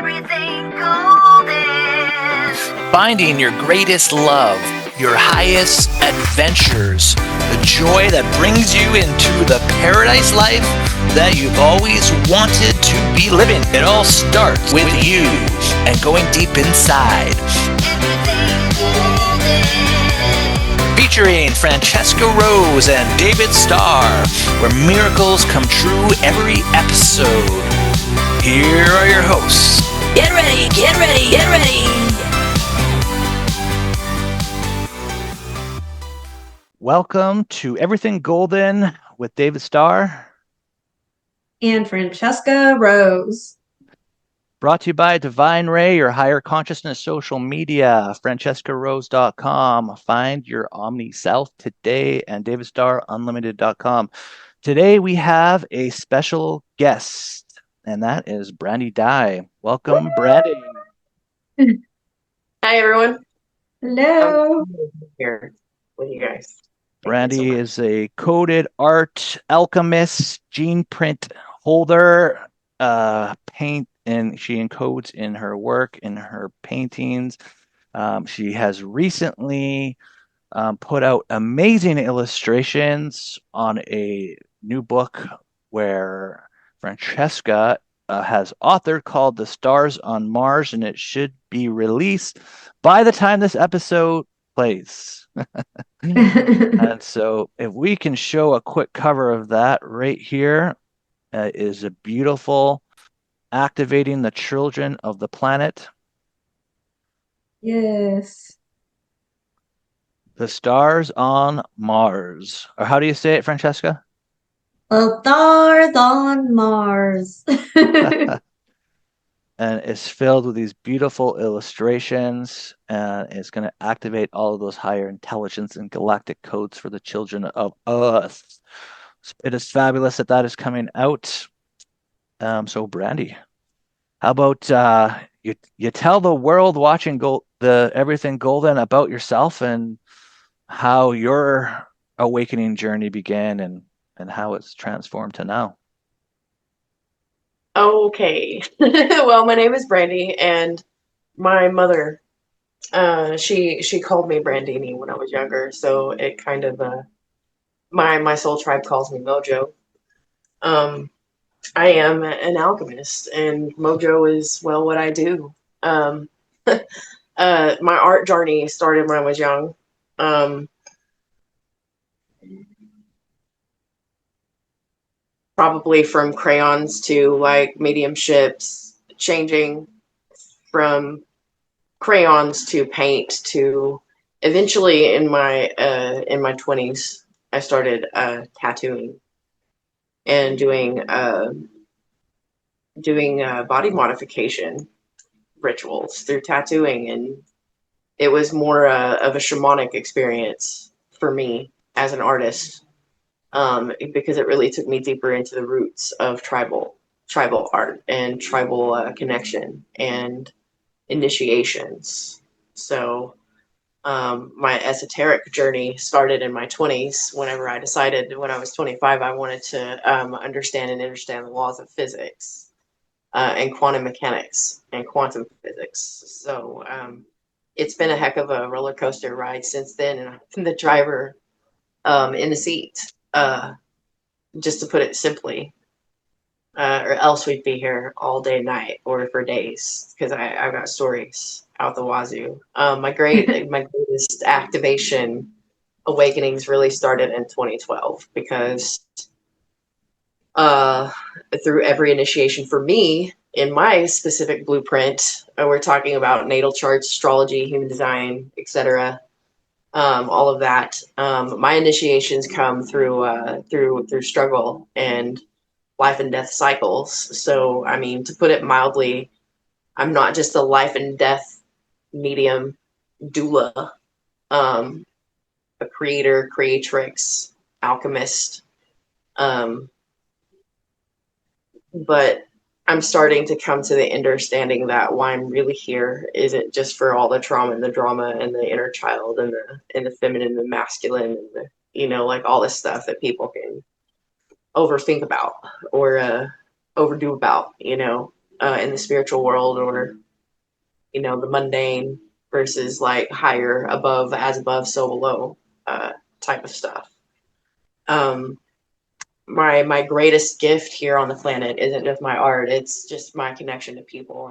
everything golden. Finding your greatest love, your highest adventures, the joy that brings you into the paradise life that you've always wanted to be living. It all starts with you and going deep inside. Featuring Francesca Rose and David Starr, where miracles come true every episode. Here are your hosts. Get ready, get ready, get ready. Welcome to Everything Golden with David Starr and Francesca Rose. Brought to you by Divine Ray, your higher consciousness social media, francescarose.com. Find your omni self today, and davidstarunlimited.com. Today we have a special guest, and that is Brandi Dye. Welcome, Brandi. Hi, everyone. Hello. I'm here with you guys. Brandi is a coded art alchemist, gene print holder, paint, and she encodes in her work, in her paintings. She has recently put out amazing illustrations on a new book where Francesca has authored called The Stars on Mars, and it should be released by the time this episode plays. And so if we can show a quick cover of that right here, is a beautiful activating the children of the planet. Yes. The Stars on Mars. Or how do you say it, Francesca? The stars on Mars. And it's filled with these beautiful illustrations, and it's going to activate all of those higher intelligence and galactic codes for the children of Earth. It is fabulous that is coming out. So, Brandi, how about you tell the world watching the Everything Golden about yourself and how your awakening journey began and how it's transformed to now. Okay. Well, my name is Brandi, and my mother, she called me Brandini when I was younger, so it kind of my soul tribe calls me Mojo. I am an alchemist, and Mojo is, well, what I do. My art journey started when I was young. Probably from crayons to like mediumships, changing from crayons to paint to eventually in my 20s I started tattooing and doing body modification rituals through tattooing, and it was more of a shamanic experience for me as an artist. Because it really took me deeper into the roots of tribal art and tribal connection and initiations. So my esoteric journey started in my 20s whenever I decided when I was 25 I wanted to understand the laws of physics and quantum mechanics and quantum physics. So it's been a heck of a roller coaster ride since then, and I've been the driver in the seat. Just to put it simply, or else we'd be here all day and night or for days, because I've got stories out the wazoo. My greatest activation awakenings really started in 2012, because through every initiation for me in my specific blueprint, we're talking about natal charts, astrology, human design, etc. All of that. My initiations come through struggle and life and death cycles. So, I mean, to put it mildly, I'm not just a life and death medium doula, a creator, creatrix, alchemist. But I'm starting to come to the understanding that why I'm really here isn't just for all the trauma and the drama and the inner child and the feminine and the masculine and the, like all this stuff that people can overthink about or overdo about, in the spiritual world, or the mundane versus like higher, above, as above, so below type of stuff. My greatest gift here on the planet isn't just my art; it's just my connection to people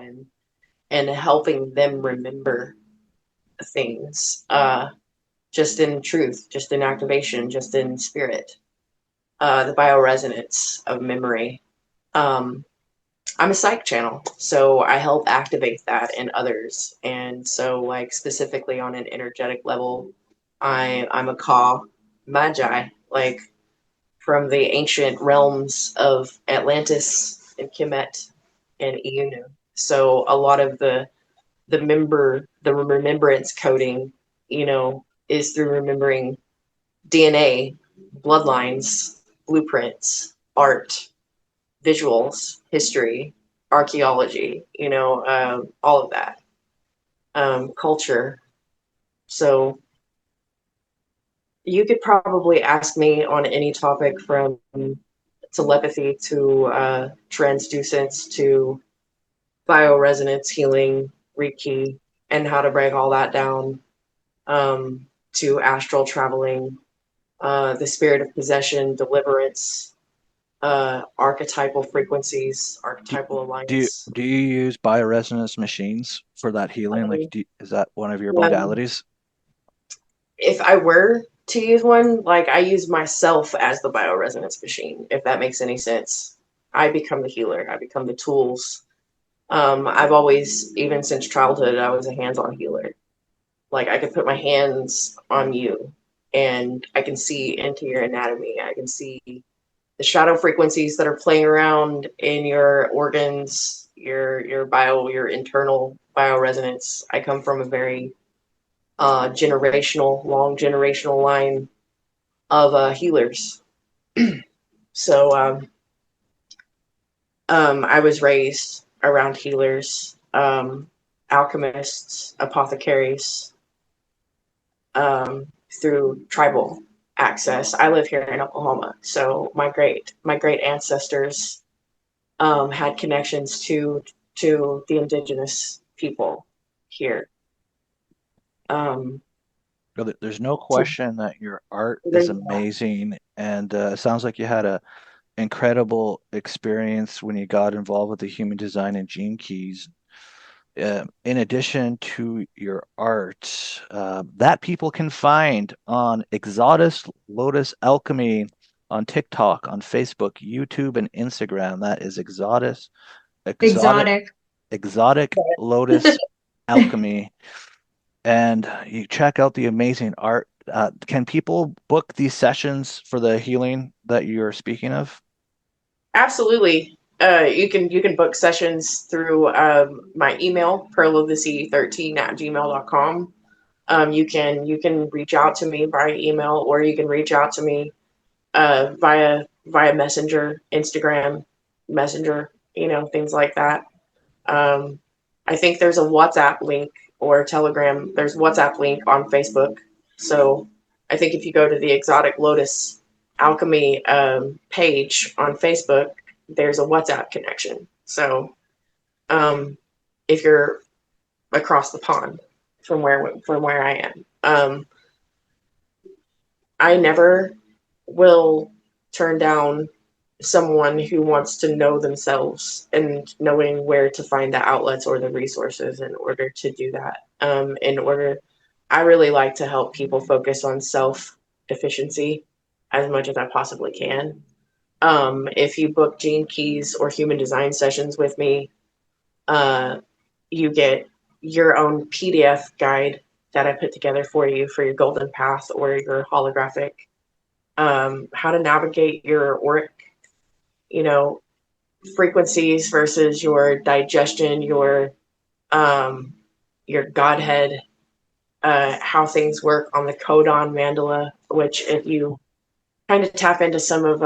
and helping them remember things. Just in truth, just in activation, just in spirit. The bioresonance of memory. Um, I'm a psych channel, so I help activate that in others. And so, like specifically on an energetic level, I'm a Magi, like from the ancient realms of Atlantis and Kemet and Iunu. So a lot of the remembrance coding, is through remembering DNA, bloodlines, blueprints, art, visuals, history, archaeology, all of that, culture. So you could probably ask me on any topic from telepathy to transducence to bioresonance healing, Reiki, and how to break all that down, to astral traveling, the spirit of possession, deliverance, archetypal frequencies, Do, archetypal do you alliance. do you use bioresonance machines for that healing? Like, is that one of your Um, modalities? if I were to use one, like I use myself as the bioresonance machine, if that makes any sense. I become the healer. I become the tools. I've always, even since childhood, I was a hands-on healer. Like I could put my hands on you, and I can see into your anatomy. I can see the shadow frequencies that are playing around in your organs, your internal bioresonance. I come from a very long generational line of healers. So I was raised around healers, alchemists, apothecaries, through tribal access. I live here in Oklahoma, so my great ancestors had connections to the indigenous people here. Um, Well, there's no so question that your art is there's that. amazing, and it sounds like you had a incredible experience when you got involved with the human design and gene keys. In addition to your art, that people can find on Exotic Lotus Alchemy on TikTok, on Facebook, YouTube, and Instagram. That is exotic, Exotic. exotic Lotus Alchemy. And you check out the amazing art. Can people book these sessions for the healing that you're speaking of? Absolutely. You can book sessions through my email, pearlofthesea13@gmail.com. You can reach out to me by email, or you can reach out to me via Messenger, Instagram, Messenger, things like that. Um, I think there's a WhatsApp link or Telegram. There's WhatsApp link on Facebook. So I think if you go to the Exotic Lotus Alchemy page on Facebook, there's a WhatsApp connection. So um, if you're across the pond from where I am, I never will turn down someone who wants to know themselves and knowing where to find the outlets or the resources in order to do that. I really like to help people focus on self efficiency as much as I possibly can. If you book Gene Keys or human design sessions with me, uh, you get your own PDF guide that I put together for you for your golden path or your holographic, how to navigate your auric, you know, frequencies versus your digestion, um, your Godhead, how things work on the codon mandala. Which, if you kind of tap into some of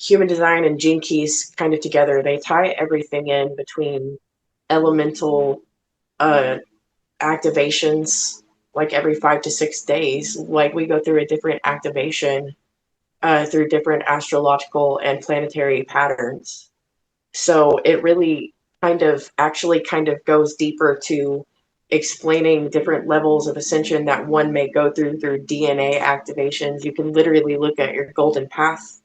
human design and gene keys kind of together, they tie everything in between elemental uh, activations. Like every 5 to 6 days, like we go through a different activation through different astrological and planetary patterns. So it really kind of goes deeper to explaining different levels of ascension that one may go through DNA activations. You can literally look at your golden path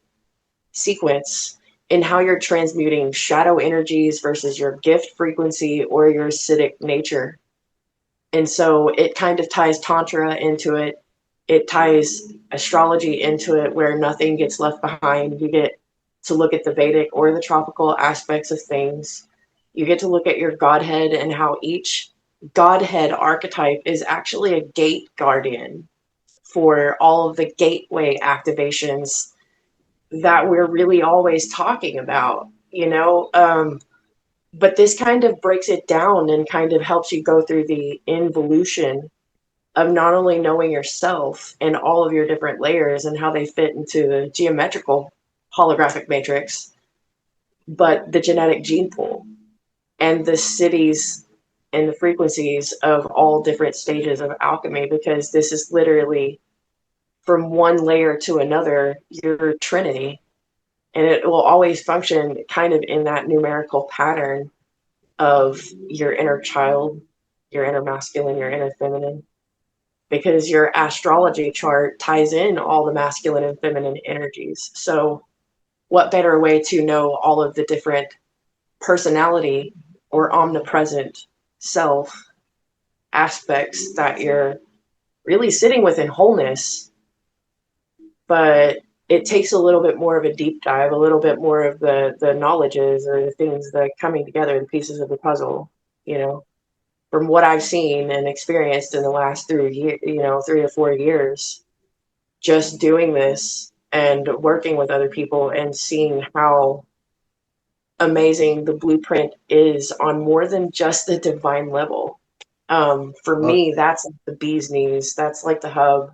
sequence and how you're transmuting shadow energies versus your gift frequency or your acidic nature. And so it kind of ties Tantra into it. It ties astrology into it, where nothing gets left behind. You get to look at the Vedic or the tropical aspects of things. You get to look at your Godhead and how each Godhead archetype is actually a gate guardian for all of the gateway activations that we're really always talking about, you know? But this kind of breaks it down and kind of helps you go through the involution of not only knowing yourself and all of your different layers and how they fit into the geometrical holographic matrix, but the genetic gene pool and the cities and the frequencies of all different stages of alchemy, because this is literally from one layer to another, your trinity. And it will always function kind of in that numerical pattern of your inner child, your inner masculine, your inner feminine, because your astrology chart ties in all the masculine and feminine energies. So what better way to know all of the different personality or omnipresent self aspects that you're really sitting with in wholeness, but it takes a little bit more of a deep dive, a little bit more of the knowledges or the things that coming together, the pieces of the puzzle, you know, from what I've seen and experienced in the last 3 to 4 years, just doing this and working with other people and seeing how amazing the blueprint is on more than just the divine level. For Well, me, that's like the bee's knees. That's like the hub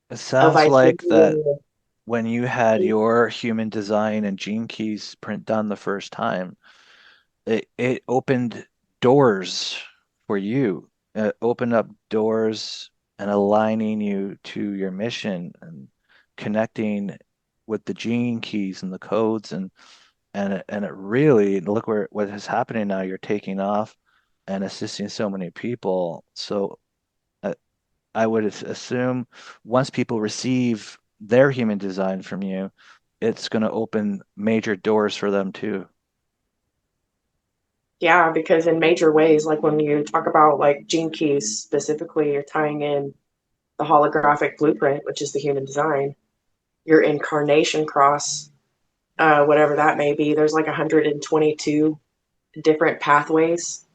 it of, sounds I think, like that when you had your human design and gene keys print done the first time, it opened doors for you. It opened up doors and aligning you to your mission and connecting with the gene keys and the codes and it really look where what is happening now. You're taking off and assisting so many people. So uh, I would assume once people receive their human design from you, it's going to open major doors for them too. yeah, because in major ways, like when you talk about like gene keys specifically, you're tying in the holographic blueprint, which is the human design, your incarnation cross, whatever that may be. There's like 122 different pathways.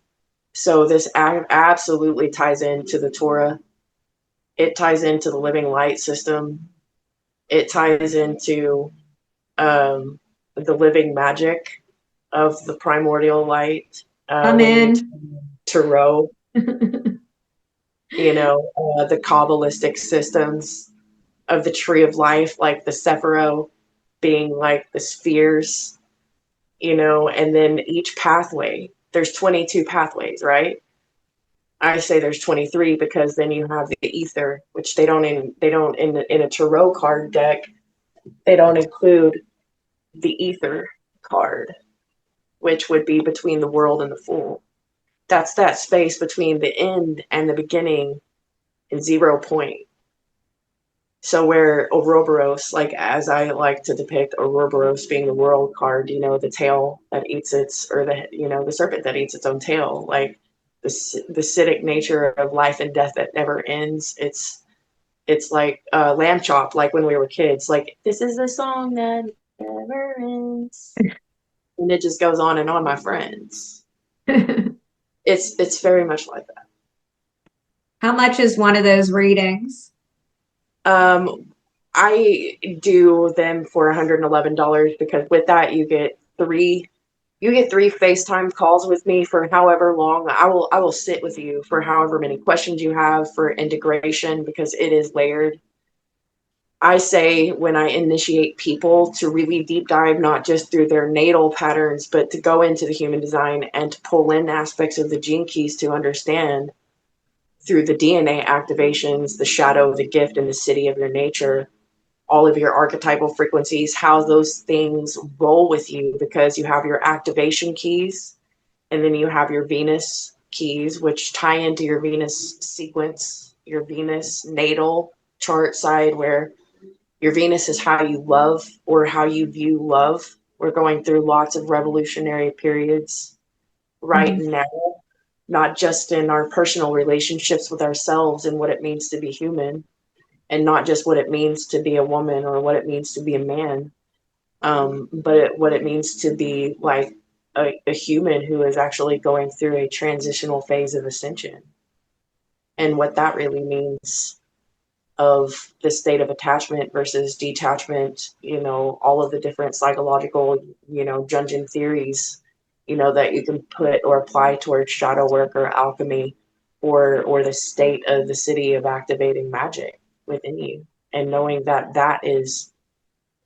So this absolutely ties into the Torah. It ties into the living light system. It ties into the living magic of the primordial light. I'm When you in. tarot, the Kabbalistic systems of the tree of life, like the Sephiroth being like the spheres, and then each pathway, there's 22 pathways, right? I say there's 23 because then you have the ether, which in a tarot card deck, they don't include the ether card, which would be between the world and the fool. That's that space between the end and the beginning and 0 point. So where Ouroboros, like as I like to depict Ouroboros being the world card, the tail that eats the serpent that eats its own tail, like the acidic nature of life and death that never ends. It's like lamb chop, like when we were kids, like this is a song that never ends, and it just goes on, my friends. It's very much like that. How much is one of those readings? I do them for $111 because with that you get three FaceTime calls with me for however long. I will sit with you for however many questions you have for integration, because it is layered. I say when I initiate people to really deep dive, not just through their natal patterns, but to go into the human design and to pull in aspects of the gene keys to understand through the DNA activations, the shadow, the gift, and the city of your nature, all of your archetypal frequencies, how those things roll with you, because you have your activation keys And then you have your Venus keys, which tie into your Venus sequence, your Venus natal chart side, where your Venus is how you love or how you view love. We're going through lots of revolutionary periods right Mhm. now, not just in our personal relationships with ourselves and what it means to be human, and not just what it means to be a woman or what it means to be a man, but what it means to be like a human who is actually going through a transitional phase of ascension, and what that really means of the state of attachment versus detachment, all of the different psychological, Jungian theories, that you can put or apply towards shadow work or alchemy, or the state of the city of activating magic within you, and knowing that that is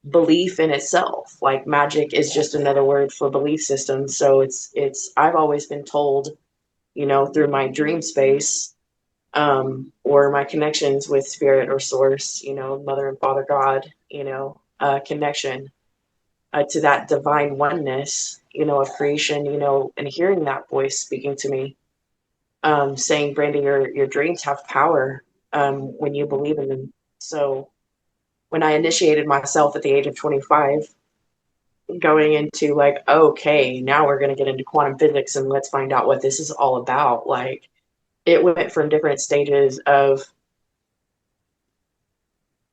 belief in itself. Like magic is just another word for belief system. So it's I've always been told, through my dream space, or my connections with spirit or source, mother and father God, connection, to that divine oneness, of creation, and hearing that voice speaking to me, saying, Brandi, your dreams have power, when you believe in them. So when I initiated myself at the age of 25, going into like, okay, now we're going to get into quantum physics and let's find out what this is all about. Like, it went from different stages of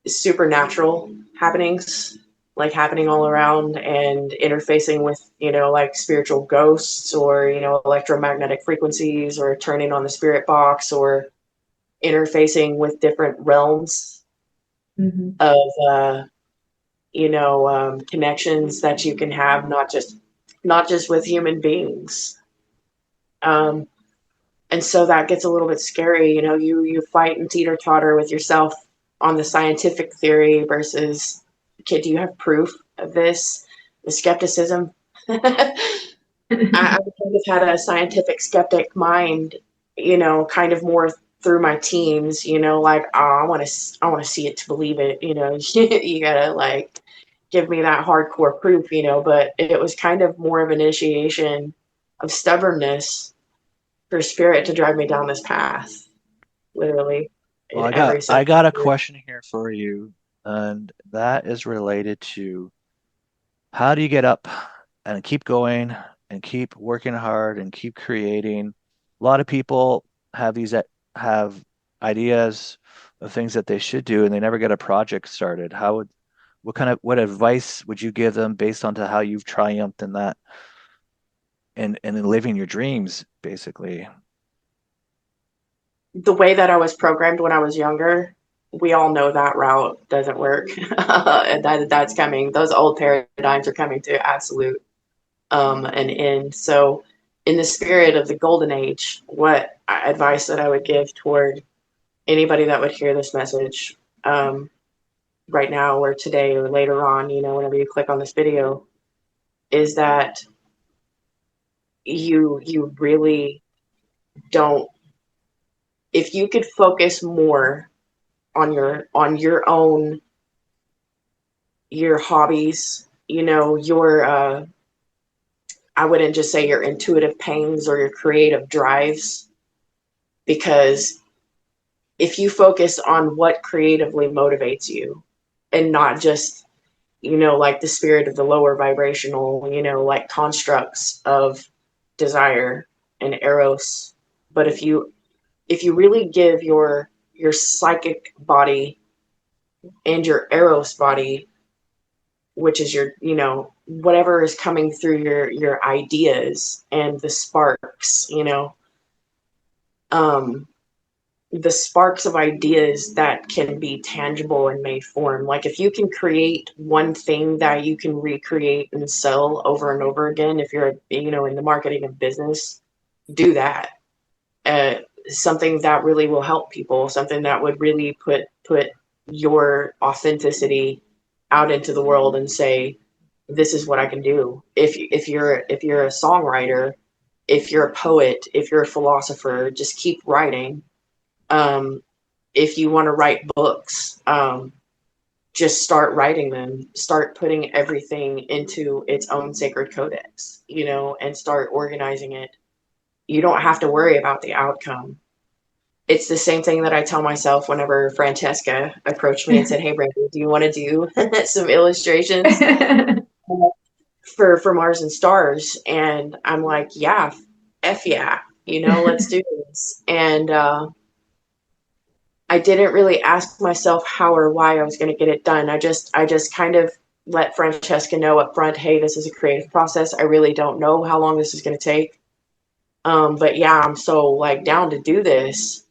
supernatural happenings, like happening all around, and interfacing with, like spiritual ghosts, or, electromagnetic frequencies, or turning on the spirit box, or interfacing with different realms Mhm. of, connections that you can have, not just with human beings. Um, and so that gets a little bit scary. You fight and teeter totter with yourself on the scientific theory versus, okay, do you have proof of this? The skepticism. I kind of had a scientific skeptic mind, kind of more through my teens. Like, oh, I want to see it to believe it. You gotta like give me that hardcore proof. But it was kind of more of an initiation of stubbornness for spirit to drive me down this path, literally, Well, in I got every I sense of got a the word. question here for you, and that is related to how do you get up and keep going and keep working hard and keep creating? A lot of people have have ideas of things that they should do, and they never get a project started. What advice would you give them based on to how you've triumphed in that and in living your dreams, basically? The way that I was programmed when I was younger, we all know that route doesn't work. And that's coming. Those old paradigms are coming to absolute, an end. So, in the spirit of the golden age, what advice that I would give toward anybody that would hear this message, right now or today or later on, whenever you click on this video, is that you really don't. If you could focus more on your own, your hobbies, your, I wouldn't just say your intuitive pains or your creative drives, because if you focus on what creatively motivates you, and not just, like the spirit of the lower vibrational, like constructs of desire and eros, but if you really give your psychic body and your eros body, which is your, whatever is coming through your ideas and the sparks, um the sparks of ideas that can be tangible and made form. Like, if you can create one thing that you can recreate and sell over and over again, if you're, in the marketing and business, do that. Something that really will help people, something that would really put your authenticity out into the world and say, this is what I can do. If you're a songwriter, if you're a poet, if you're a philosopher, just keep writing. Um, if you want to write books, just start writing them. Start putting everything into its own sacred codex, and start organizing it. you don't have to worry about the outcome. It's the same thing that I tell myself whenever Francesca approached me and said, "Hey, Brandi, do you want to do some illustrations for Mars and Stars?" And I'm like, "Yeah, F yeah, let's do this." And I didn't really ask myself how or why I was going to get it done. I just kind of let Francesca know up front, "Hey, this is a creative process. I really don't know how long this is going to take. But yeah, I'm so like down to do this."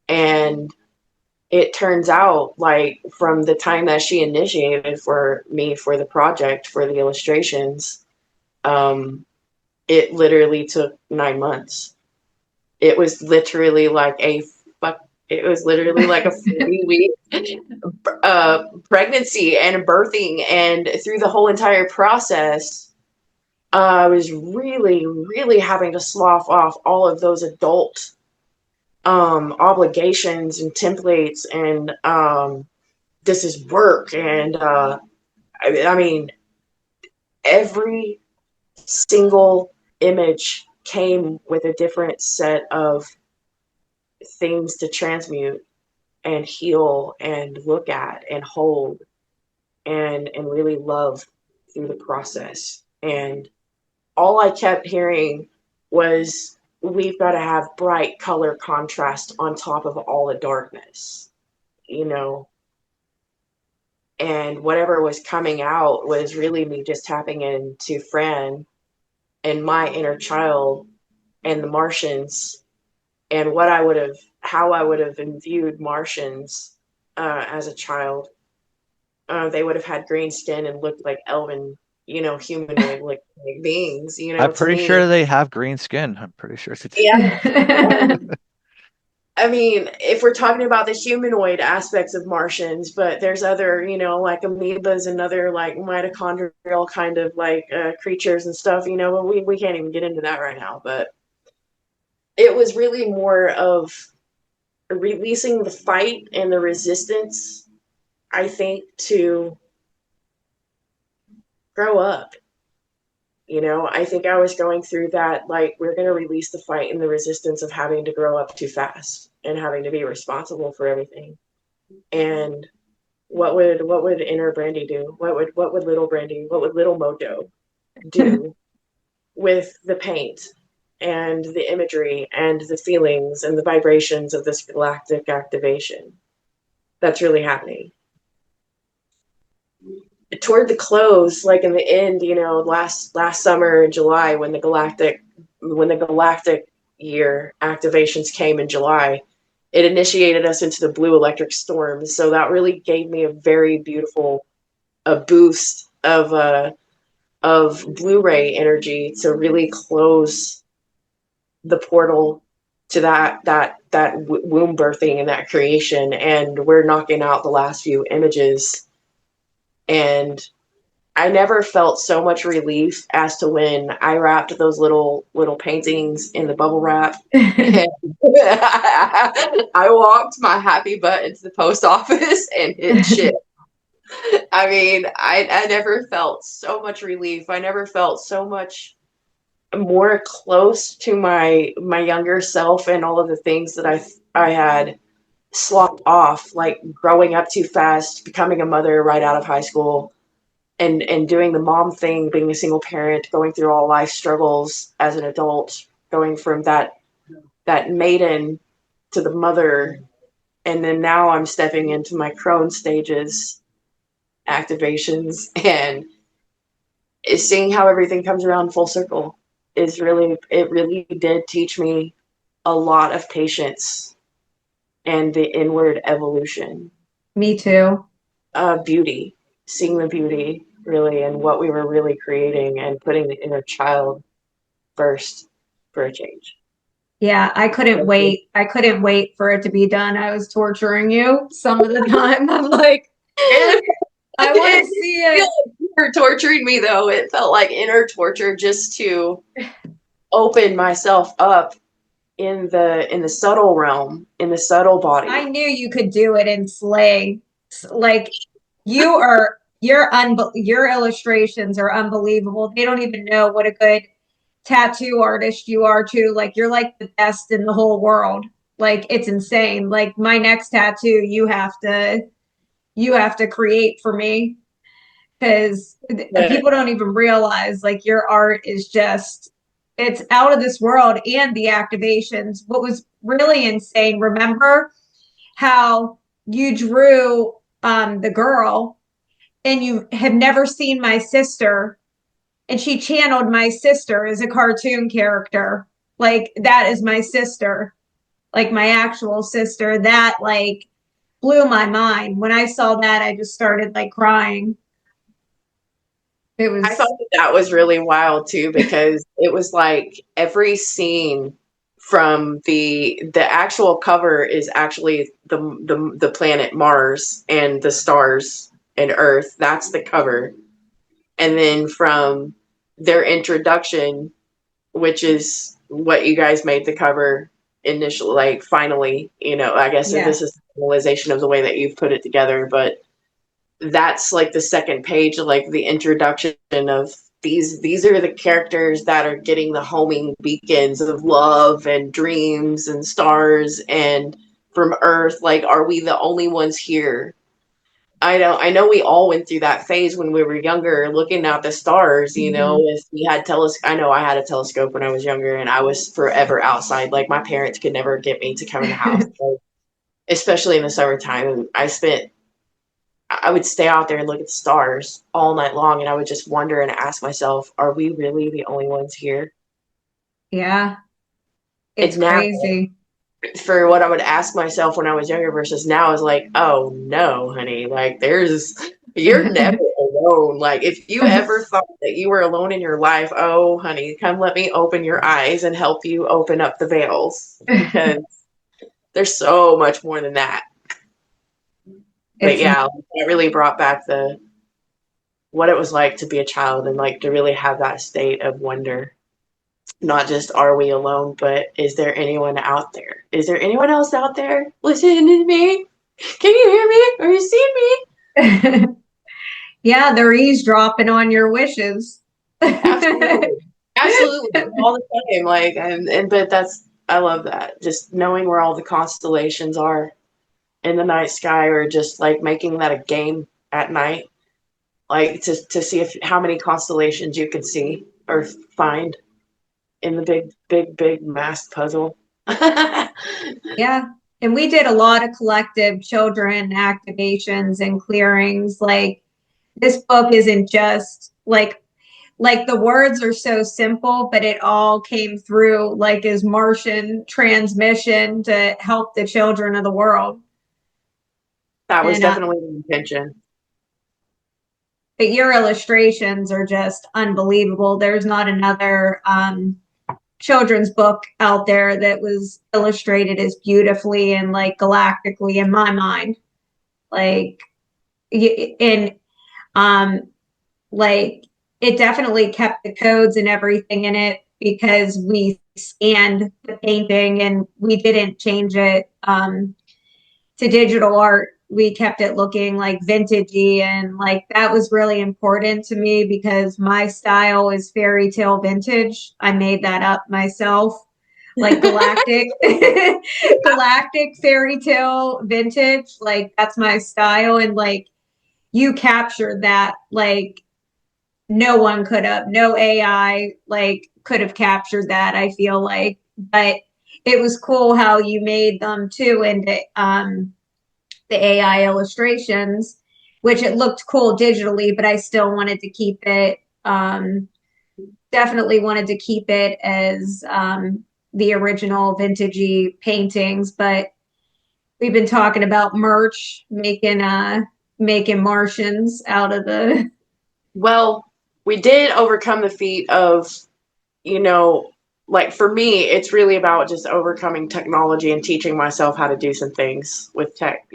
And it turns out, like, from the time that she initiated for me for the project, for the illustrations, um, it literally took 9 months. It was literally like it was literally like a 40-week pregnancy and birthing. And through the whole entire process, I was really, really having to slough off all of those adult obligations and templates, and this is work. And I mean, every single image came with a different set of things to transmute and heal and look at and hold and really love through the process. And all I kept hearing was, we've got to have bright color contrast on top of all the darkness, you know. And whatever was coming out was really me just tapping into Fran and my inner child and the Martians, and how I would have viewed Martians as a child. They would have had green skin and looked like elven, humanoid like beings, I'm to pretty me. sure they have green skin. I'm pretty sure it's Yeah. I mean, if we're talking about the humanoid aspects of Martians, but there's other, like amoebas and other like mitochondrial kind of like creatures and stuff, but we can't even get into that right now. But it was really more of releasing the fight and the resistance, I think, to grow up. I think I was going through that, like, we're going to release the fight and the resistance of having to grow up too fast and having to be responsible for everything. And what would inner Brandi do? What would little Mojo do with the paint and the imagery and the feelings and the vibrations of this galactic activation that's really happening? Toward the close, like in the end, last summer in July, when the galactic year activations came in July, it initiated us into the blue electric storm. So that really gave me a very beautiful boost of Blu-ray energy to really close the portal to that womb birthing and that creation. And we're knocking out the last few images, and I never felt so much relief as to when I wrapped those little paintings in the bubble wrap. And I walked my happy butt into the post office and hit shit. I mean, I never felt so much relief. I never felt so much more close to my younger self and all of the things that I had slopped off, like growing up too fast, becoming a mother right out of high school, and doing the mom thing, being a single parent, going through all life struggles as an adult, going from that maiden to the mother, and then now I'm stepping into my crone stages activations, and seeing how everything comes around full circle it really did teach me a lot of patience and the inward evolution. Me too. Beauty, seeing the beauty really and what we were really creating, and putting the inner child first for a change. Yeah, I couldn't wait. I couldn't wait for it to be done. I was torturing you some of the time. I'm like, I want to see it. You were torturing me though. It felt like inner torture just to open myself up in the subtle realm, in the subtle body. I knew you could do it in slang. Like your illustrations are unbelievable. They don't even know what a good tattoo artist you are too. Like you're like the best in the whole world. Like it's insane. Like my next tattoo you have to create for me because But people don't even realize like your art is just it's out of this world. And the activations, what was really insane, remember how you drew the girl and you have never seen my sister and she channeled my sister as a cartoon character. Like that is my sister, like my actual sister. That like blew my mind. When I saw that, I just started like crying. It I thought was that was really wild too, because it was like every scene from the actual cover is actually the planet Mars and the stars and Earth. That's the cover. And then from their introduction, which is what you guys made the cover initially, like finally, I guess yeah. this is the realization of the way that you've put it together, but that's like the second page, like the introduction of these are the characters that are getting the homing beacons of love and dreams and stars and from Earth. Like, are we the only ones here? I know we all went through that phase when we were younger, looking at the stars. Mm-hmm. If we had I know I had a telescope when I was younger, and I was forever outside. Like my parents could never get me to come in the house, like, especially in the summertime. And I would stay out there and look at the stars all night long, and I would just wonder and ask myself, are we really the only ones here? Yeah. It's And now, crazy. for what I would ask myself when I was younger versus now, is like, oh no, honey, like you're never alone. Like if you ever thought that you were alone in your life, oh honey, come let me open your eyes and help you open up the veils, because there's so much more than that. But It's yeah, that really brought back the what it was like to be a child and like to really have that state of wonder. Not just are we alone, but is there anyone out there? Is there anyone else out there listening to me? Can you hear me? Are you seeing me? yeah, they're eavesdropping on your wishes. Absolutely. Absolutely. All the time. Like and but that's I love that. Just knowing where all the constellations are in the night sky, or just like making that a game at night. Like to see if how many constellations you can see or find in the big math puzzle. Yeah. And we did a lot of collective children activations and clearings. Like this book isn't just like the words are so simple, but it all came through like as Martian transmission to help the children of the world. That was And definitely the intention. but your illustrations are just unbelievable. There's not another children's book out there that was illustrated as beautifully and like galactically in my mind. Like and um like it definitely kept the codes and everything in it because we scanned the painting and we didn't change it to digital art. We kept it looking like vintagey, and like that was really important to me because my style is fairy tale vintage. I made that up myself, like galactic galactic fairy tale vintage. Like that's my style, and like you captured that like no one could have, no AI like could have captured that, I feel like. But it was cool how you made them too into the AI illustrations, which it looked cool digitally, but I still wanted to keep it definitely wanted to keep it as the original vintagey paintings. But we've been talking about merch, making Martians out of the Well, we did overcome the feat of, you know, like for me, it's really about just overcoming technology and teaching myself how to do some things with tech,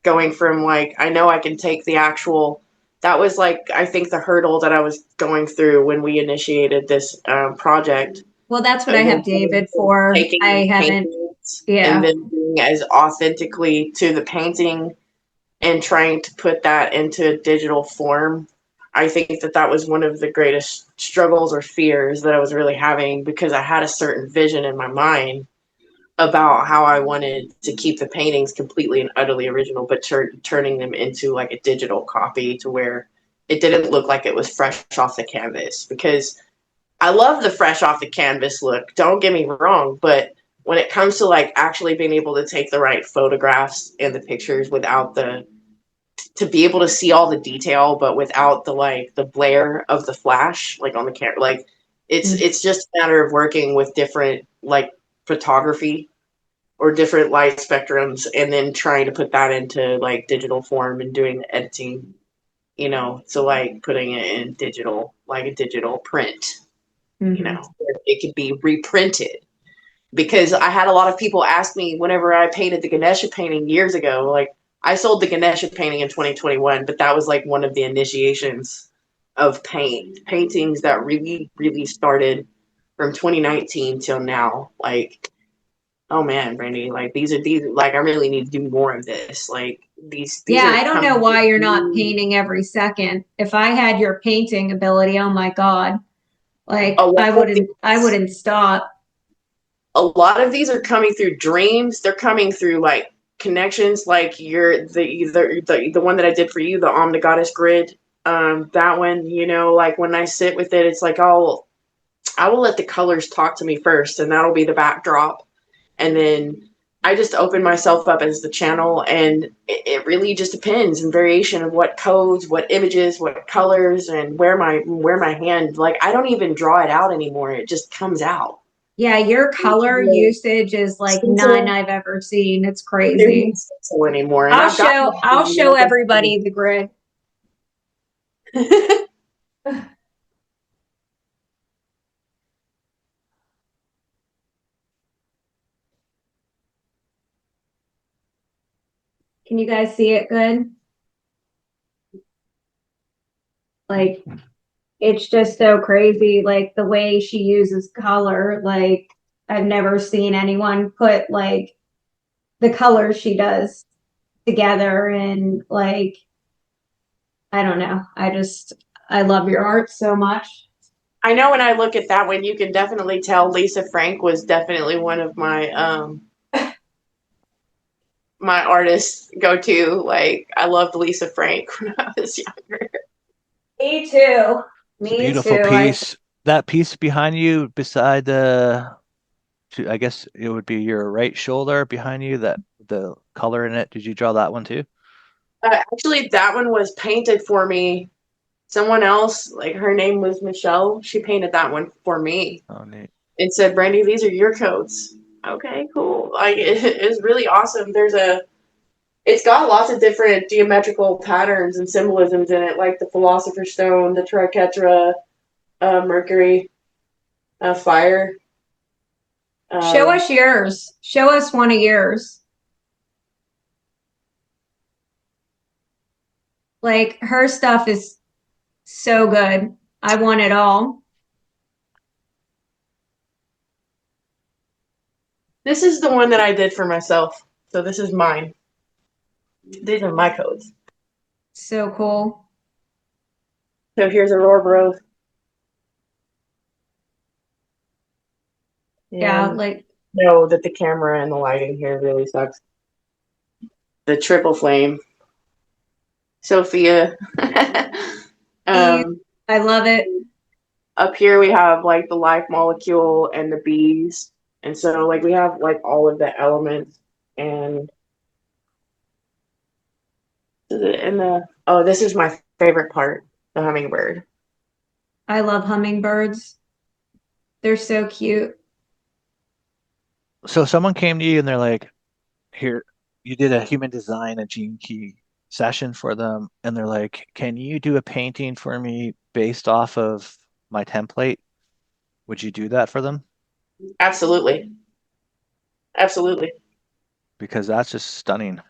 going from like, I know I can take the actual, that was like, I think the hurdle that I was going through when we initiated this project. well, that's what I And have then David for. taking I these haven't, paintings and yeah. then being as authentically to the painting and trying to put that into a digital form. I think that that was one of the greatest struggles or fears that I was really having, because I had a certain vision in my mind about how I wanted to keep the paintings completely and utterly original, but turning them into like a digital copy to where it didn't look like it was fresh off the canvas. Because I love the fresh off the canvas look, don't get me wrong, but when it comes to like actually being able to take the right photographs and the pictures without the to be able to see all the detail, but without the like the blare of the flash, like on the camera, like it's just a matter of working with different like photography or different light spectrums, and then trying to put that into like digital form and doing the editing, you know, so like putting it in digital, like a digital print, you know, where it could be reprinted. Because I had a lot of people ask me whenever I painted the Ganesha painting years ago, like I sold the Ganesha painting in 2021, but that was like one of the initiations of paintings that really, really started from 2019 till now. Like, oh man, Brandi, like these like I really need to do more of this. Like these Yeah, are I don't know coming. why you're not painting every second. If I had your painting ability, oh my God, A like lot of I these, wouldn't stop. a lot of these are coming through dreams. They're coming through like connections, like the one that I did for you, the Omni Goddess grid. That one, you know, like when I sit with it, it's like I will let the colors talk to me first, and that'll be the backdrop, and then I just open myself up as the channel, and it really just depends and variation of what codes, what images, what colors, and where my hand, like I don't even draw it out anymore. It just comes out. Yeah, your color usage is like none Stencil. I've ever seen. It's There's no crazy. stencil anymore, and I've got I'll show everybody the grid. Can you guys see it good? Like it's just so crazy, like the way she uses color. Like I've never seen anyone put like the colors she does together, and like I don't know. I love your art so much. I know when I look at that one, you can definitely tell Lisa Frank was definitely one of my my artists go to. Like I loved Lisa Frank when I was younger. Me too. It's a Me beautiful too. I piece. That piece behind you, beside the, I guess it would be your right shoulder behind you. That the color in it. Did you draw that one too? Actually, that one was painted for me. Someone else, like her name was Michelle. She painted that one for me Oh, neat. and said, "Brandi, these are your codes." Okay, cool. Like it's really awesome. It's got lots of different geometrical patterns and symbolisms in it, like the Philosopher's Stone, the Triquetra, Mercury, fire. show Um, us yours. Show us one of yours. Like her stuff is so good. I want it all. this is the one that I did for myself. So this is mine. These are my codes. So cool. So here's Aurora Rose. Yeah, And like know that the camera and the lighting here really sucks. The triple flame. Sophia. um, I love it. Up here we have like the life molecule and the bees. And so like we have like all of the elements, and this is my favorite part, the hummingbird. I love hummingbirds. They're so cute. So someone came to you and they're like, "Here, you did a human design, a gene key session for them," and they're like, "Can you do a painting for me based off of my template?" Would you do that for them? Absolutely. Absolutely. Because that's just stunning.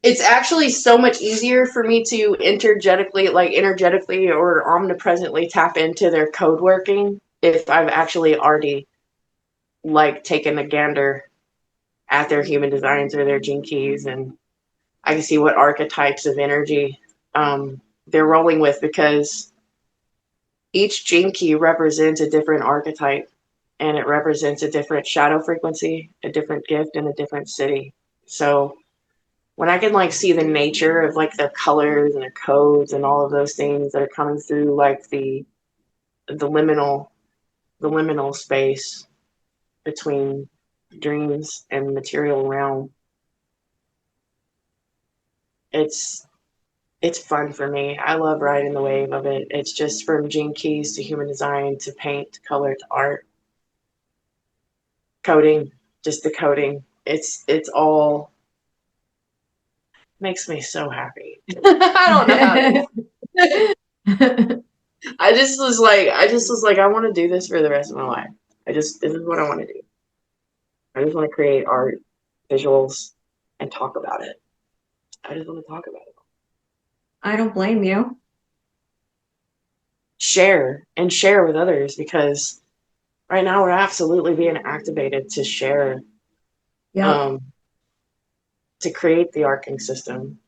It's actually so much easier for me to energetically or omnipresently tap into their code working if I've actually already like taken a gander at their human designs or their gene keys, and I can see what archetypes of energy they're rolling with, because each gene key represents a different archetype, and it represents a different shadow frequency, a different gift, and a different city. So when I can like see the nature of like their colors and their codes and all of those things that are coming through like the liminal space between dreams and material realm, it's it's fun for me. I love riding the wave of it. It's just from gene keys to human design to paint to color to art, coding, just the coding. It's all makes me so happy. I don't know how to. I just was like, I want to do this for the rest of my life. This is what I want to do. I just want to create art, visuals, and talk about it. I just want to talk about it. I don't blame you. Share with others because right now we're absolutely being activated to share, Yep. um, to create the arcing system.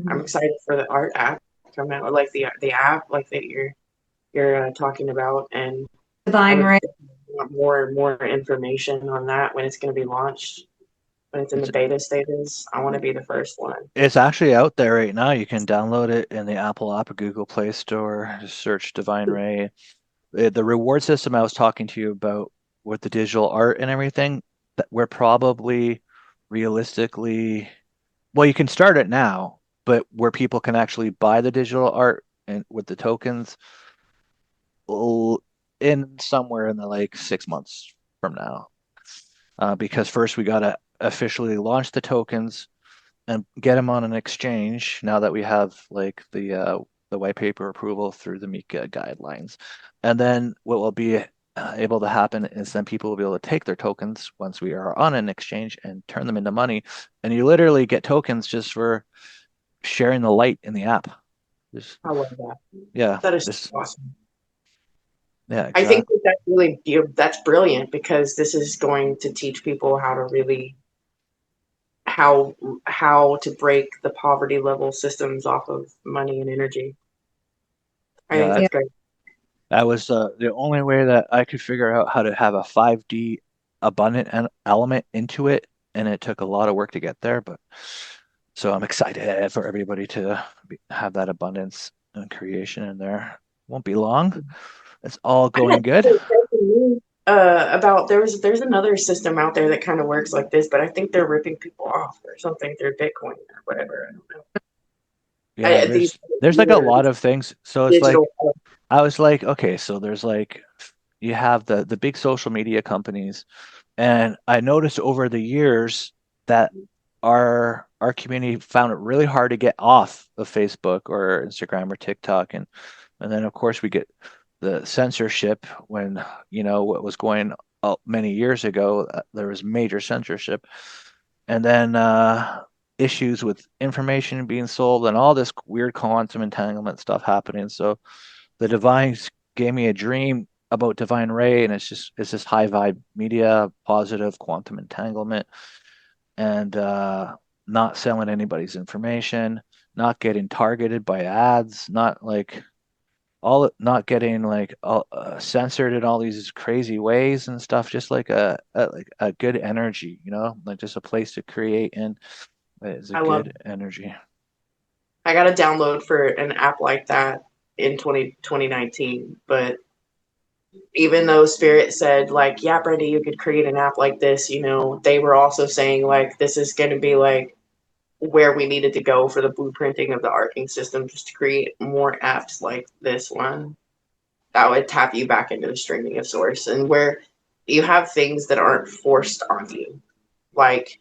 I'm excited for the art app to come out, or like the app like that you're talking about, and I Divine would right. want more information on that when it's going to be launched. When it's in the It's beta stages, I want to be the first one. it's actually out there right now. You can download it in the Apple App or Google Play Store. Just search Divine Ray. The reward system I was talking to you about with the digital art and everything, that we're probably realistically, well, you can start it now, but where people can actually buy the digital art and with the tokens in somewhere in the like 6 months from now. Because first we got to officially launch the tokens and get them on an exchange now that we have like the white paper approval through the MiCA guidelines. And then what will be able to happen is then people will be able to take their tokens once we are on an exchange and turn them into money. And you literally get tokens just for sharing the light in the app. Just, I love that. yeah, That is just awesome. yeah, I think exactly. that's really that's brilliant because this is going to teach people how to really how how to break the poverty level systems off of money and energy. I think Yeah, Yeah. that's great. that was the only way that I could figure out how to have a 5D abundant element into it, and it took a lot of work to get there. But so I'm excited for everybody to have that abundance and creation in there. Won't be long. It's all I had going good. people texting me about there's another system out there that kind of works like this, but I think they're ripping people off or something. They're Bitcoin or whatever. I don't know. Yeah, These there's like a lot of things. So it's digital. like I was like, okay, so there's like you have the big social media companies, and I noticed over the years that our community found it really hard to get off of Facebook or Instagram or TikTok, and then of course we get the censorship when what was going many years ago, there was major censorship, and then issues with information being sold and all this weird quantum entanglement stuff happening. So the divines gave me a dream about divine ray, and it's just high vibe media, positive quantum entanglement, and not selling anybody's information, not getting targeted by ads, not getting like censored in all these crazy ways and stuff. Just like a good energy, like just a place to create in. Is a I love. good energy. I got a download for an app like that in 2019, but even though Spirit said like, yeah, Brandi, you could create an app like this, they were also saying like this is going to be like where we needed to go for the blueprinting of the arcing system, just to create more apps like this one that would tap you back into the streaming of source and where you have things that aren't forced on you. Like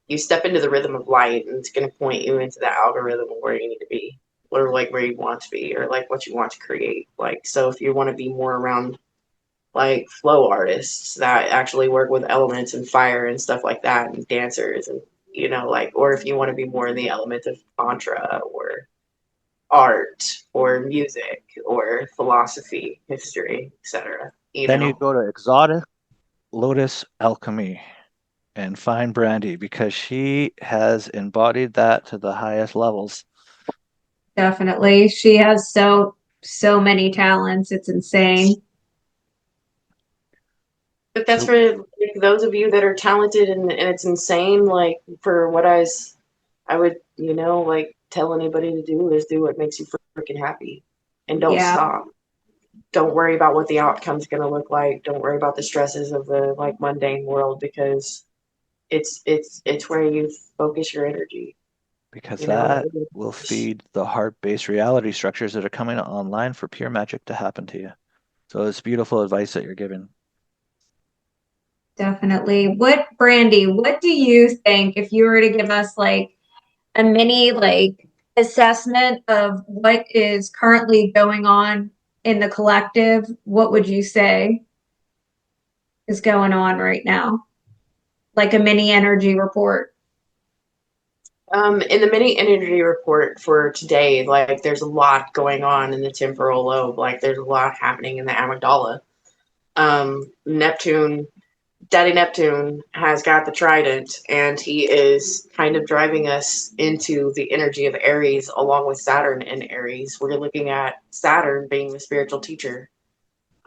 you step into the rhythm of light and it's going to point you into the algorithm of where you need to be or like where you want to be or like what you want to create. Like, so if you want to be more around like flow artists that actually work with elements and fire and stuff like that and dancers and like, or if you want to be more in the element of tantra or art or music or philosophy, history, etc. Then you go to Exotic Lotus Alchemy and find Brandi because she has embodied that to the highest levels. Definitely. She has so so many talents. It's insane. But that's So for those of you that are talented, and it's insane. Like, for what I would, like, tell anybody to do is do what makes you freaking happy, and don't Yeah, stop. Don't worry about what the outcome's going to look like. Don't worry about the stresses of the, like, mundane world, because it's where you focus your energy. because You know, that will feed the heart-based reality structures that are coming online for pure magic to happen to you. So it's beautiful advice that you're giving. definitely. Brandy, what do you think if you were to give us like a mini like assessment of what is currently going on in the collective? What would you say is going on right now? Like a mini energy report. in the mini energy report for today, like, there's a lot going on in the temporal lobe. Like, there's a lot happening in the amygdala. Neptune, Daddy Neptune has got the trident, and he is kind of driving us into the energy of Aries along with Saturn in Aries. We're looking at Saturn being the spiritual teacher,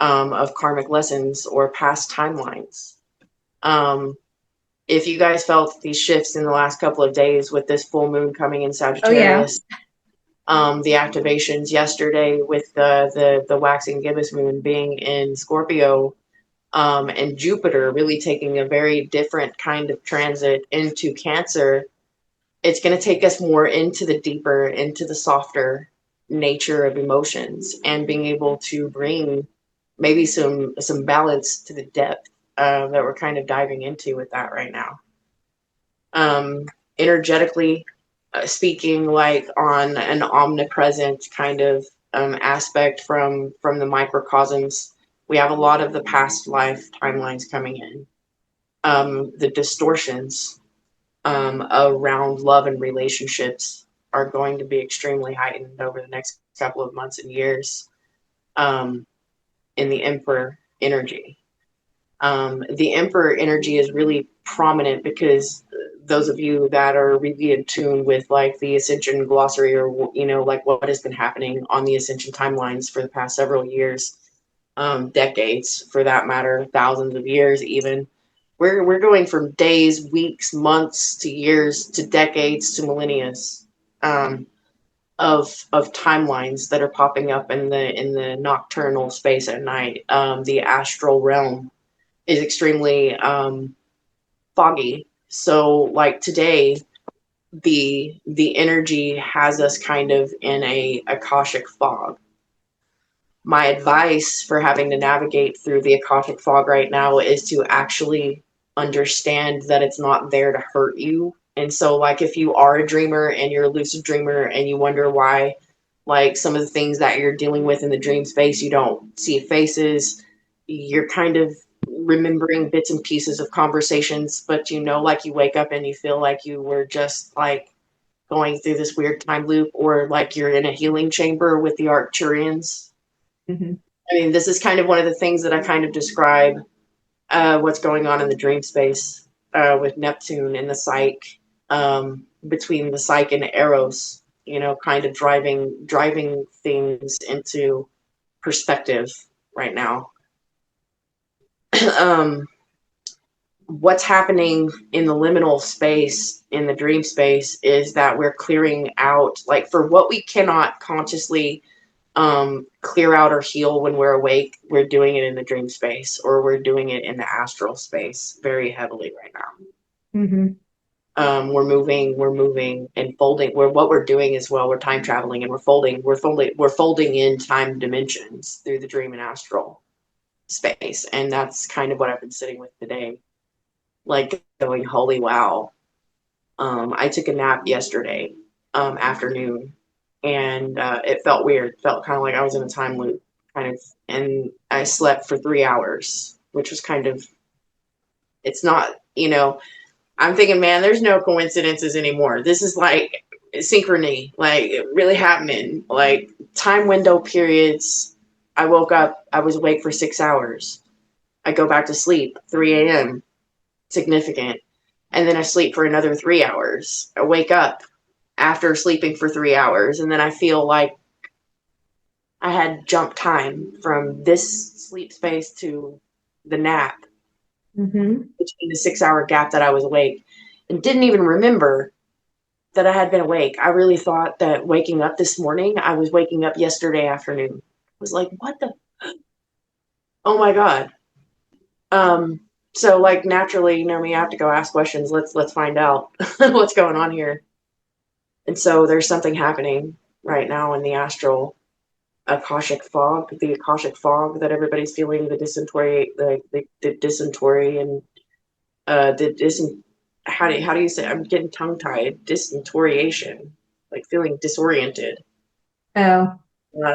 of karmic lessons or past timelines. Um, if you guys felt these shifts in the last couple of days with this full moon coming in Oh yeah. Sagittarius, the activations yesterday with the waxing gibbous moon being in Scorpio, and Jupiter really taking a very different kind of transit into Cancer, it's going to take us more into the deeper, into the softer nature of emotions, and being able to bring maybe some balance to the depth, that we're kind of diving into with that right now. Um, Energetically, speaking, like, on an omnipresent kind of, aspect from the microcosms, we have a lot of the past life timelines coming in. The distortions, around love and relationships are going to be extremely heightened over the next couple of months and years, um, in the Emperor energy. The Emperor energy is really prominent because those of you that are really in tune with, like, the Ascension glossary, or, like, what has been happening on the Ascension timelines for the past several years, decades for that matter, thousands of years even. We're going from days, weeks, months to years to decades to millennia, um, of timelines that are popping up in the nocturnal space at night. The astral realm is extremely, foggy. So, like, today, the energy has us kind of in a akashic fog. My advice for having to navigate through the akashic fog right now is to actually understand that it's not there to hurt you. And so, like, if you are a dreamer and you're a lucid dreamer and you wonder why, like, some of the things that you're dealing with in the dream space, you don't see faces, you're kind of remembering bits and pieces of conversations, but, like, you wake up and you feel like you were just, like, going through this weird time loop, or like you're in a healing chamber with the Arcturians. Mhm. I mean, this is kind of one of the things that I kind of describe, what's going on in the dream space, with Neptune and the Psyche, between the Psyche and Eros, kind of driving things into perspective right now. um, what's happening in the liminal space, in the dream space, is that we're clearing out, like, for what we cannot consciously, clear out or heal when we're awake, we're doing it in the dream space, or we're doing it in the astral space very heavily right now. Mhm. We're moving and folding. What we're doing is, well, we're time traveling, and we're folding in time dimensions through the dream and astral space, and that's kind of what I've been sitting with today, like, going, holy wow. I took a nap yesterday, afternoon, and, it felt weird. It felt kind of like I was in a time loop, kind of, and I slept for 3 hours, which was kind of, it's not, I'm thinking, man, there's no coincidences anymore. This is like synchrony, like, it really happening. Like, time window periods. I woke up, I was awake for 6 hours. I go back to sleep, 3 a.m., significant. And then I sleep for another 3 hours. I wake up after sleeping for 3 hours, and then I feel like I had jump time from this sleep space to the nap Mm-hmm. between the 6 hour gap that I was awake, and didn't even remember that I had been awake. I really thought that waking up this morning, I was waking up yesterday afternoon. I was like, what the? Oh my God. Um, so like naturally, you know me, I have to go ask questions. Let's find out what's going on here. And so there's something happening right now in the astral Akashic fog, the Akashic fog that everybody's feeling, the dysentery, the dysentery and the dysen. How do you say? I'm getting tongue tied. Dysenteriation, like feeling disoriented, Oh,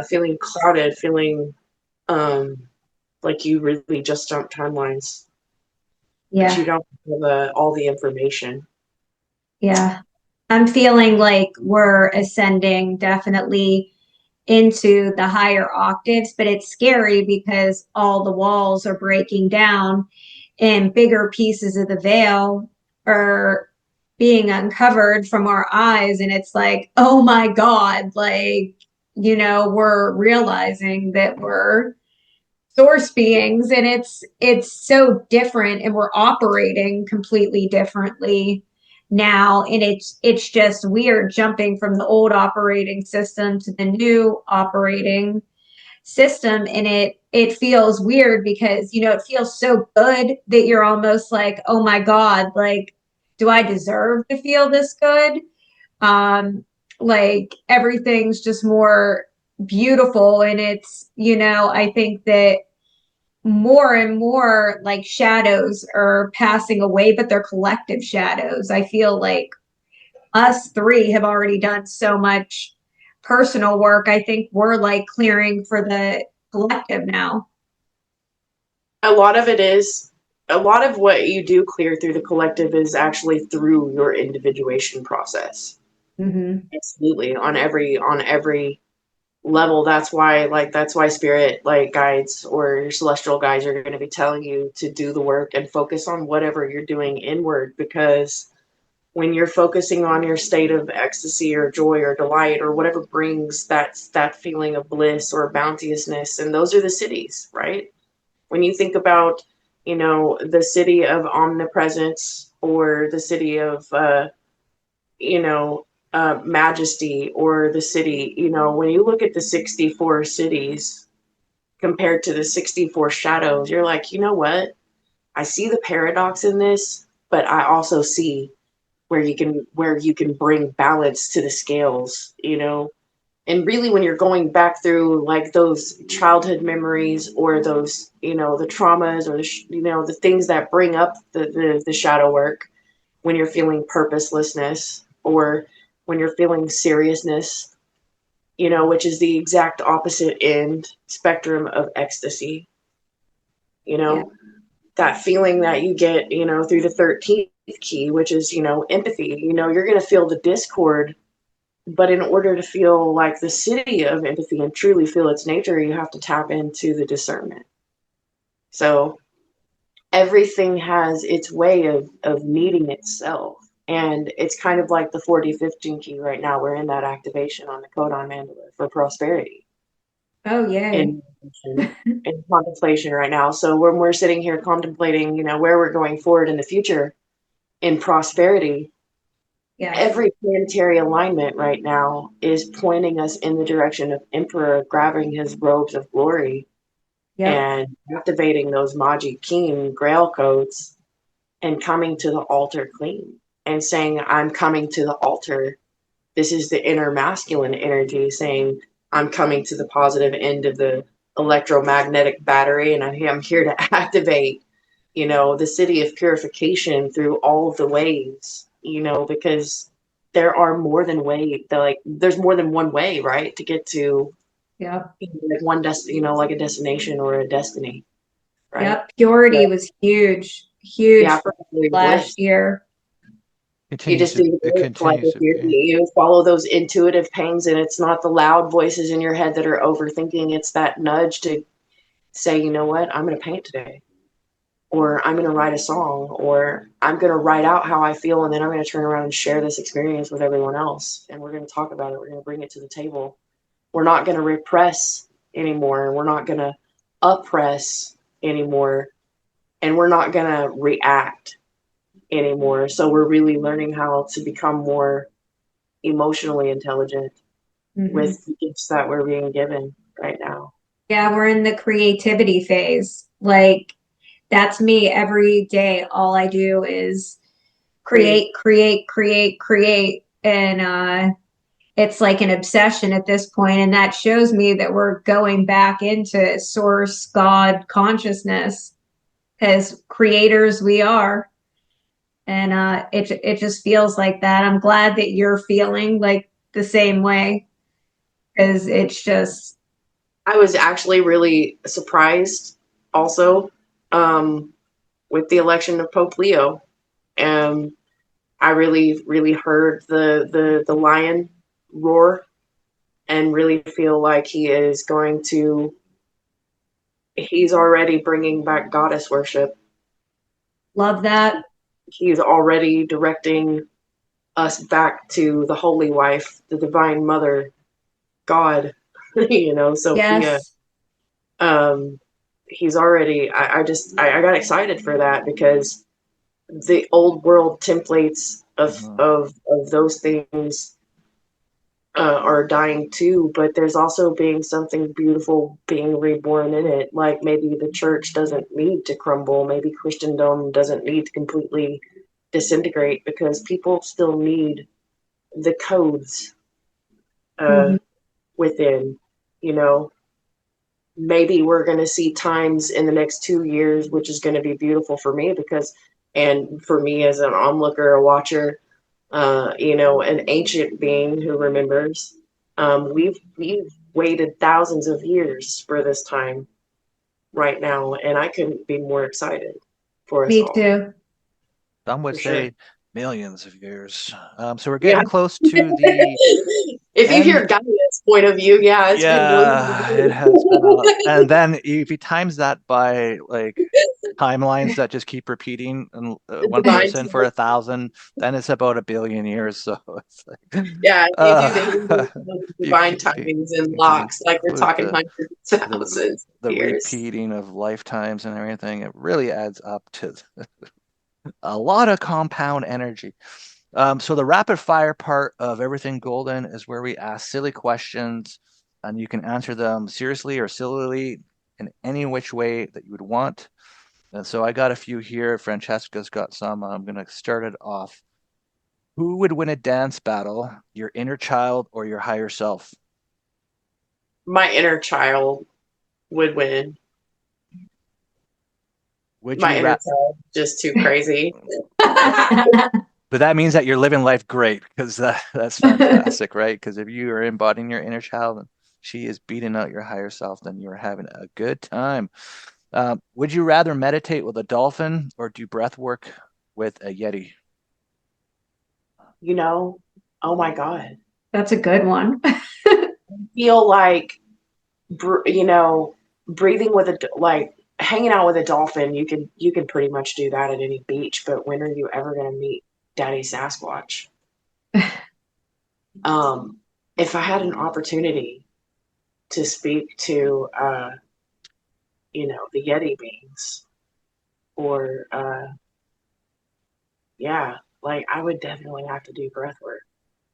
feeling clouded, feeling um like you really just jumped timelines because you yeah. don't have all the information. Yeah. I'm feeling like we're ascending definitely into the higher octaves, but it's scary because all the walls are breaking down and bigger pieces of the veil are being uncovered from our eyes. And it's like, oh my God, like, we're realizing that we're source beings and it's so different and we're operating completely differently now, and it's just weird jumping from the old operating system to the new operating system, and it feels weird because it feels so good that you're almost like, oh my God, like, do I deserve to feel this good? um like everything's just more beautiful, and I think that more and more like shadows are passing away, but they're collective shadows. I feel like us three have already done so much personal work. I think we're like clearing for the collective now. A lot of it is a lot of what you do clear through the collective is actually through your individuation process. Mm-hmm. Absolutely, on every level. That's why spirit like guides or your celestial guides are going to be telling you to do the work and focus on whatever you're doing inward, because when you're focusing on your state of ecstasy or joy or delight or whatever brings that feeling of bliss or bounteousness, and those are the cities, right? When you think about, the city of omnipresence or the city of you know majesty, or the city, when you look at the 64 cities compared to the 64 shadows, you're like, you know what, I see the paradox in this, but I also see where you can bring balance to the scales, and really when you're going back through like those childhood memories or those, the traumas or the things that bring up the shadow work, when you're feeling purposelessness or when you're feeling seriousness, which is the exact opposite end spectrum of ecstasy, you Yeah. know, that feeling that you get, through the 13th key, which is, empathy, you're going to feel the discord. But in order to feel like the city of empathy and truly feel its nature, you have to tap into the discernment. So everything has its way of meeting itself. And it's kind of like the 4015 key right now. We're in that activation on the codon mandala for prosperity Oh, yay. in, in contemplation right now. So when we're sitting here contemplating, where we're going forward in the future in prosperity, Yes. every planetary alignment right now is pointing us in the direction of Emperor grabbing his robes of glory Yep. and activating those Magi King Grail codes and coming to the altar clean and saying, I'm coming to the altar. This is the inner masculine energy saying, I'm coming to the positive end of the electromagnetic battery, and I'm here to activate, the city of purification through all of the ways, because there are more than there's more than one way, right, to get to Yep. like like a destination or a destiny, right? Yep. Purity So, was huge, huge yeah, for probably last bliss. year. You just do the It work. Like continues if to be. you follow those intuitive pains, and it's not the loud voices in your head that are overthinking. It's that nudge to say, you know what, I'm going to paint today, or I'm going to write a song, or I'm going to write out how I feel, and then I'm going to turn around and share this experience with everyone else, and we're going to talk about it. We're going to bring it to the table. We're not going to repress anymore, and we're not going to oppress anymore, and we're not going to react anymore. So we're really learning how to become more emotionally intelligent with the gifts that we're being given right now. Yeah, we're in the creativity phase. Like, that's me every day. All I do is create, create, create, create. And it's like an obsession at this point. And that shows me that we're going back into source God consciousness as creators we are. And it just feels like that. I'm glad that you're feeling like the same way, because it's just I was actually really surprised also with the election of Pope Leo. And I really, really heard the lion roar, and really feel like he's already bringing back goddess worship. love that. He's already directing us back to the Holy Wife, the Divine Mother, God, Sophia. Yes. He's already, I got excited for that, because the old world templates of those things are dying too, but there's also being something beautiful being reborn in it. Like, maybe the church doesn't need to crumble, maybe Christendom doesn't need to completely disintegrate, because people still need the codes within, you know. Maybe we're going to see times in the next 2 years, which is going to be beautiful for me, and for me as an onlooker, a watcher, an ancient being who remembers. We've waited thousands of years for this time right now, and I couldn't be more excited for us Me all. too. Some would For sure. say millions of years. So we're Yeah. getting close to the If you end. hear Gaia's point of view, yeah, it's been millions of Yeah, it has been years. and then if you times that by like timelines that just keep repeating and one Divine. person for 1,000, then it's about 1 billion years. So it's like, Yeah, you do the uh, Hindu you divine can, timings and if you locks, like we're include talking hundreds of the thousands of the years. repeating of lifetimes and everything, it really adds up to a lot of compound energy. So the rapid fire part of Everything Golden is where we ask silly questions, and you can answer them seriously or sillily in any which way that you would want. And so I got a few here. Francesca's got some. I'm going to start it off. Who would win a dance battle, your inner child or your higher self? My inner child would win. Would you My inner ra- child is just too crazy. But that means that you're living life great because that's fantastic, right? Because if you are embodying your inner child and she is beating out your higher self, then you're having a good time. Would you rather meditate with a dolphin or do breath work with a yeti? You know, oh my God. That's a good one. Feel like, breathing with like hanging out with a dolphin, you can pretty much do that at any beach, but when are you ever going to meet Daddy Sasquatch? If I had an opportunity to speak to, the Yeti beings, or, yeah, like, I would definitely have to do breath work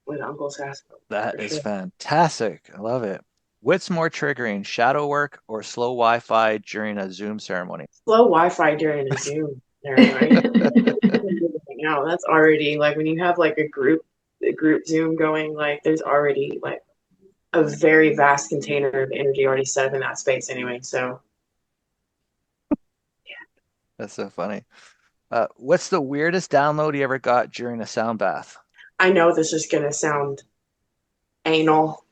with Uncle Sasquatch That for is sure. fantastic. I love it. What's more triggering, shadow work or slow Wi-Fi during a Zoom ceremony? Slow Wi-Fi during a Zoom ceremony. No, that's already like when you have like a group Zoom going, like there's already like a very vast container of energy already set up in that space anyway. So That's so funny. What's the weirdest download you ever got during a sound bath? I know this is gonna sound anal.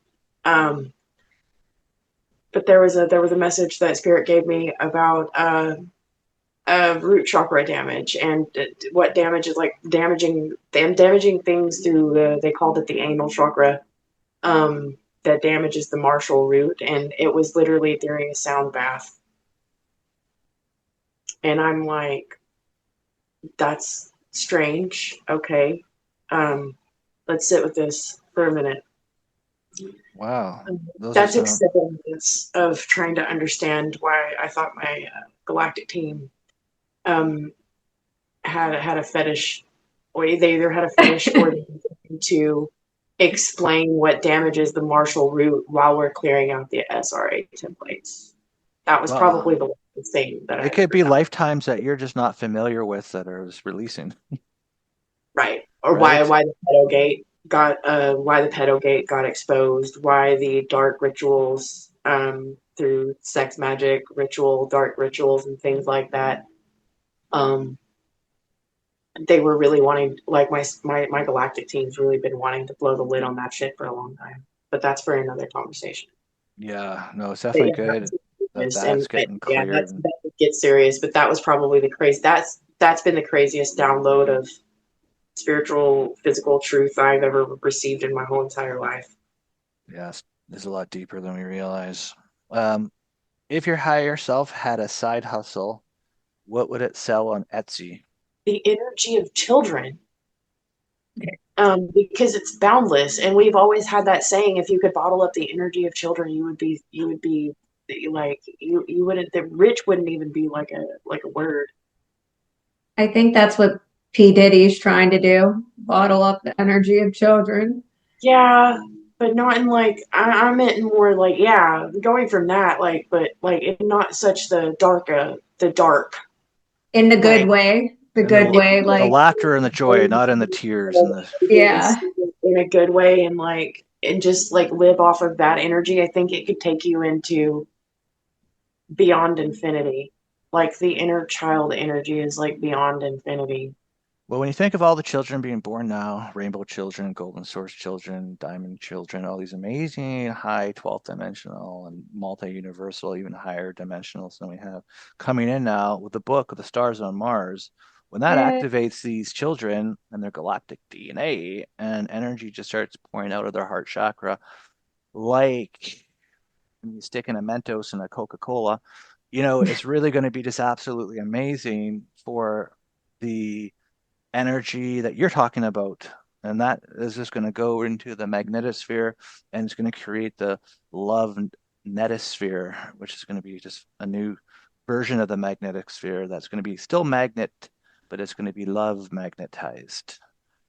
Um, but there was a message that Spirit gave me about root chakra damage, and what damage is, like damaging things through they called it the anal chakra, that damages the martial root, and it was literally during a sound bath. And I'm like, that's strange. Okay. Um, let's sit with this for a minute. Wow. Those are That took some. 7 months of trying to understand why I thought my galactic team um, had a fetish, or they either had a fetish or they wanted to explain what damages the Marshall root while we're clearing out the SRA templates. That was Well, probably the thing that I it had could be screwed up. lifetimes that you're just not familiar with that are releasing, Right. Or right? why the pedo gate got exposed, why the dark rituals through sex magic ritual, dark rituals and things like that. Um they were really wanting, like, my galactic team's really been wanting to blow the lid on that shit for a long time. But that's for another conversation. Yeah, no, it's But definitely yeah, good that serious. that's getting Yeah, cleared. And that gets serious. But that was probably that's been the craziest download of spiritual, physical truth I've ever received in my whole entire life. yes, it's a lot deeper than we realize. Um, if your higher self had a side hustle, what would it sell on Etsy? The energy of children, because it's boundless, and we've always had that saying: if you could bottle up the energy of children, you would be like you wouldn't the rich wouldn't even be like a word. I think that's what P. Diddy's trying to do, bottle up the energy of children. Yeah, but not in like I meant more like, yeah, going from that, like, but like in not such the dark, In the good like way, the And good way, the like, laughter and the joy, not in the tears and the. yeah, in a good way, and like and just like live off of that energy. I think it could take you into beyond infinity. Like the inner child energy is like beyond infinity. Well, when you think of all the children being born now, rainbow children, golden source children, diamond children, all these amazing high 12th dimensional and multi-universal, even higher dimensionals than we have coming in now with the book of the stars on Mars, when that yeah, activates these children and their galactic DNA and energy just starts pouring out of their heart chakra, like when you stick in a Mentos and a Coca-Cola, it's really going to be just absolutely amazing for the energy that you're talking about. And that is just going to go into the magnetosphere and it's going to create the love netosphere, which is going to be just a new version of the magnetic sphere that's going to be still magnet, but it's going to be love magnetized.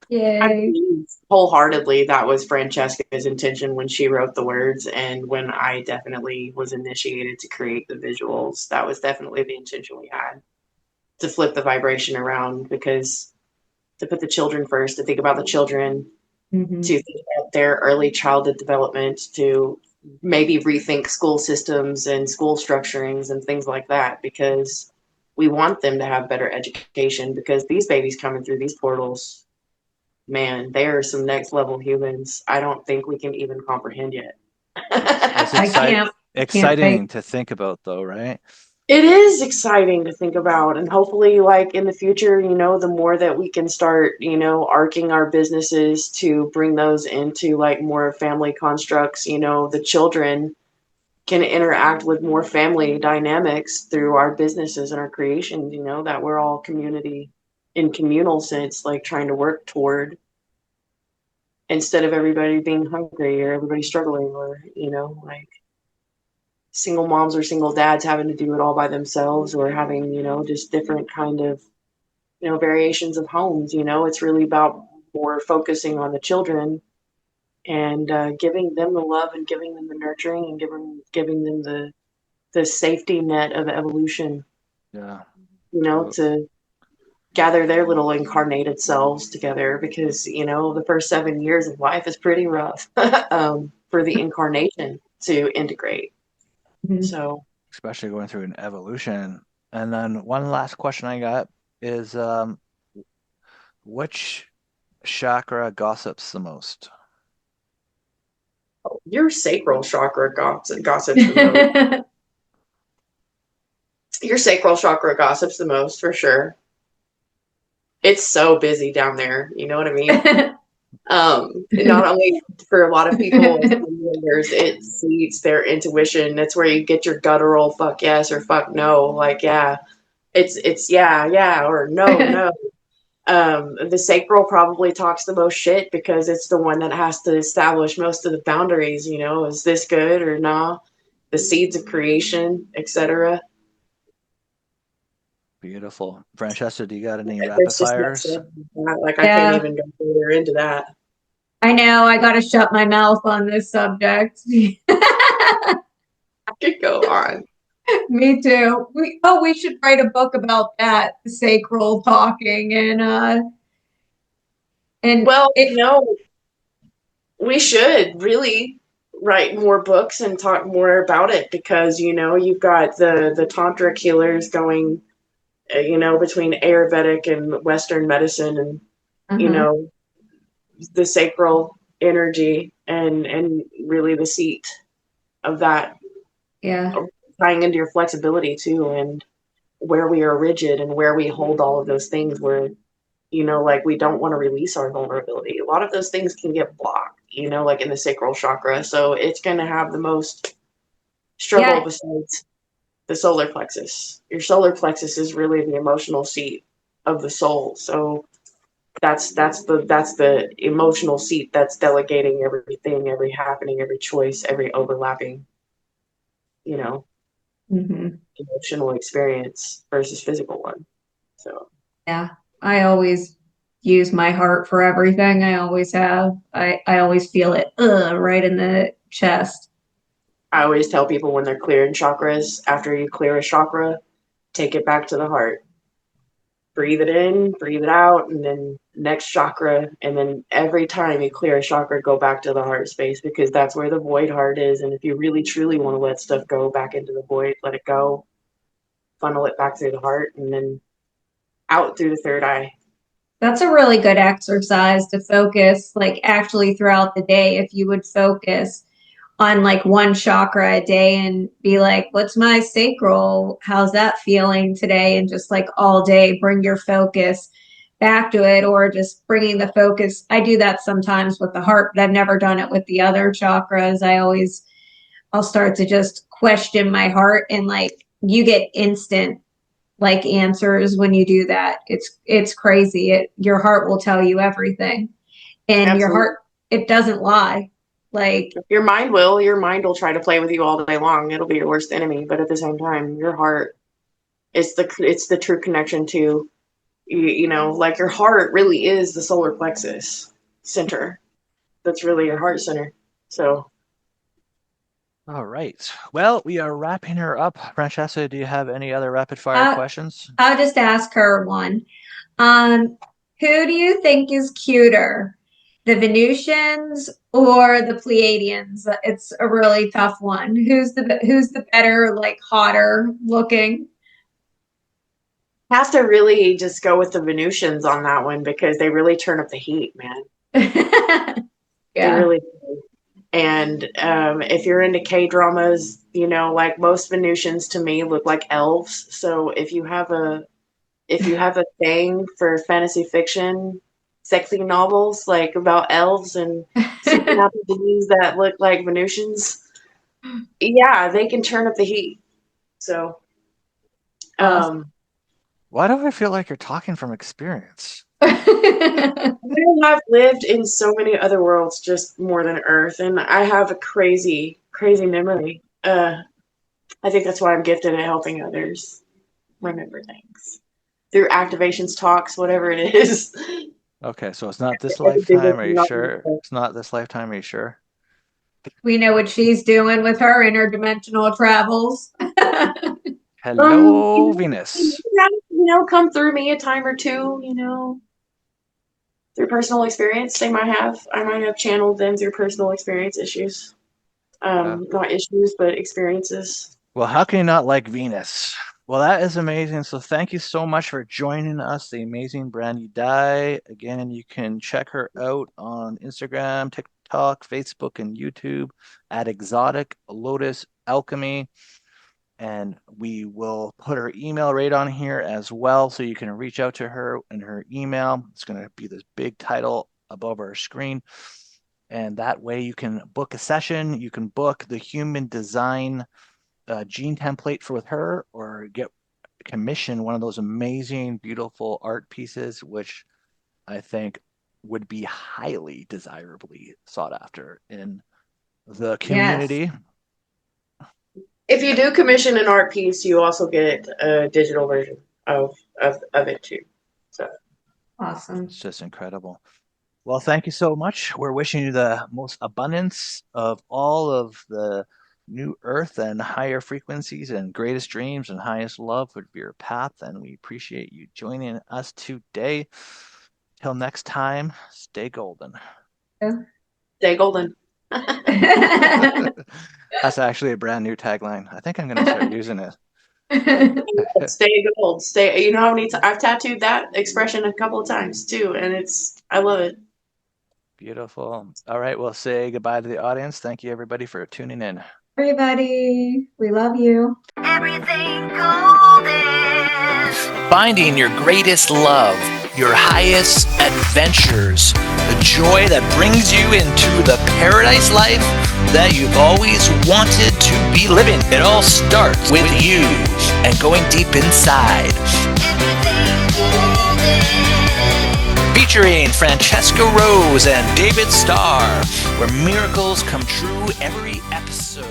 I yay. believe wholeheartedly that was Francesca's intention when she wrote the words, and when I definitely was initiated to create the visuals, that was definitely the intention we had, to flip the vibration around, because to put the children first, to think about the children, Mm-hmm. to think about their early childhood development, to maybe rethink school systems and school structurings and things like that, because we want them to have better education, because these babies coming through these portals, man, they are some next level humans I don't think we can even comprehend yet. It's I can't think. exciting to think about though, right? It is exciting to think about, and hopefully, like in the future, the more that we can start, arcing our businesses to bring those into like more family constructs, the children can interact with more family dynamics through our businesses and our creations, that we're all community in communal sense, like trying to work toward, instead of everybody being hungry or everybody struggling, or, like single moms or single dads having to do it all by themselves, or having, just different kind of, variations of homes. It's really about more focusing on the children, and giving them the love and giving them the nurturing and giving them the safety net of evolution, Yeah. to gather their little incarnated selves together, because the first 7 years of life is pretty rough, for the incarnation to integrate. Mhm. So Especially going through an evolution. And then one last question I got is which chakra gossips the most? your sacral chakra gossips the most. Your sacral chakra gossips the most, for sure. It's so busy down there. You know what I mean? Not only for a lot of people, it seats their intuition. That's where you get your guttural fuck yes or fuck no. Like, yeah, it's yeah, yeah, or no, no. The sacral probably talks the most shit because it's the one that has to establish most of the boundaries. Is this good or not? The seeds of creation, etc. Beautiful. Francesca, do you got any rapid There's just no fires? stuff like I can't Yeah, even go further into that. I know. I got to shut my mouth on this subject. I could go on. Me too. We should write a book about that, the sacral talking and Well, it we should really write more books and talk more about it because you've got the tantric healers going between Ayurvedic and Western medicine and you uh-huh. know the sacral energy and really the seat of that Yeah. tying into your flexibility too and where we are rigid and where we hold all of those things where like we don't want to release our vulnerability. A lot of those things can get blocked, like in the sacral chakra. So it's going to have the most struggle Yeah. besides the solar plexus. Your solar plexus is really the emotional seat of the soul. So that's the emotional seat that's delegating everything, every happening, every choice, every overlapping, you know, Hmm. emotional experience versus physical one. So Yeah. I always use my heart for everything. I always have. I always feel it right in the chest. I always tell people when they're clearing chakras, after you clear a chakra, take it back to the heart. Breathe it in, breathe it out, and then next chakra. And then every time you clear a chakra, go back to the heart space because that's where the void heart is. And if you really truly want to let stuff go back into the void, let it go, funnel it back through the heart, and then out through the third eye. That's a really good exercise to focus, like actually throughout the day. If you would focus on like one chakra a day and be like, what's my sacral? How's that feeling today? And just like all day, bring your focus back to it, or just bringing the focus. I do that sometimes with the heart, but I've never done it with the other chakras. I'll start to just question my heart, and like you get instant like answers when you do that. It's crazy. Your heart will tell you everything, and your Absolutely. heart, it doesn't lie. Like, Your mind will try to play with you all day long. It'll be your worst enemy, but at the same time, your heart it's the true connection to like your heart really is the solar plexus center. That's really your heart center. So All right. Well, we are wrapping her up. Francesca, do you have any other rapid fire I, questions? I'll just ask her one. Um, who do you think is cuter, the Venusians or the Pleiadians? It's a really tough one. Who's the better, like hotter looking? have to really just go with the Venusians on that one because they really turn up the heat, man. They Yeah. really do. And if you're into K dramas, like most Venusians to me look like elves. So if you have a thing for fantasy fiction, sexy novels like about elves and supernatural beings that look like Venusians, yeah, they can turn up the heat. So, Awesome. um, Why do I feel like you're talking from experience? I have lived in so many other worlds, just more than Earth, and I have a crazy, crazy memory. I think that's why I'm gifted at helping others remember things through activations, talks, whatever it is. Okay, so it's not this Everything lifetime. that's Are you not sure? It's not this lifetime. Are you sure? We know what she's doing with her interdimensional travels. Hello, you Venus. have, come through me a time or two, through personal experience. I might have channeled them through personal experience issues. Uh, Not issues, but experiences. well, how can you not like Venus? Well, that is amazing. So thank you so much for joining us, the amazing Brandi Dye. Again, you can check her out on Instagram, TikTok, Facebook, and YouTube at Exotic Lotus Alchemy. And we will put her email right on here as well, so you can reach out to her in her email. It's going to be this big title above our screen. And that way you can book a session. You can book the human design gene template for with her, or get commission one of those amazing, beautiful art pieces, which I think would be highly desirably sought after in the Yes. community. If you do commission an art piece, you also get a digital version of it too. So Awesome. It's just incredible. Well, thank you so much. We're wishing you the most abundance of all of the new earth and higher frequencies and greatest dreams and highest love would be your path. And we appreciate you joining us today. Till next time, stay golden. stay golden. That's actually a brand new tagline. I think I'm going to start using it. Stay gold. Stay. You know how many I've tattooed that expression a couple of times too, and I love it. Beautiful. All right, we'll say goodbye to the audience. Thank you, everybody, for tuning in. Everybody, we love you. Everything golden. Finding your greatest love, your highest adventures, the joy that brings you into the paradise life that you've always wanted to be living. It all starts with you and going deep inside. Featuring Francesca Rose and David Starr, where miracles come true every episode.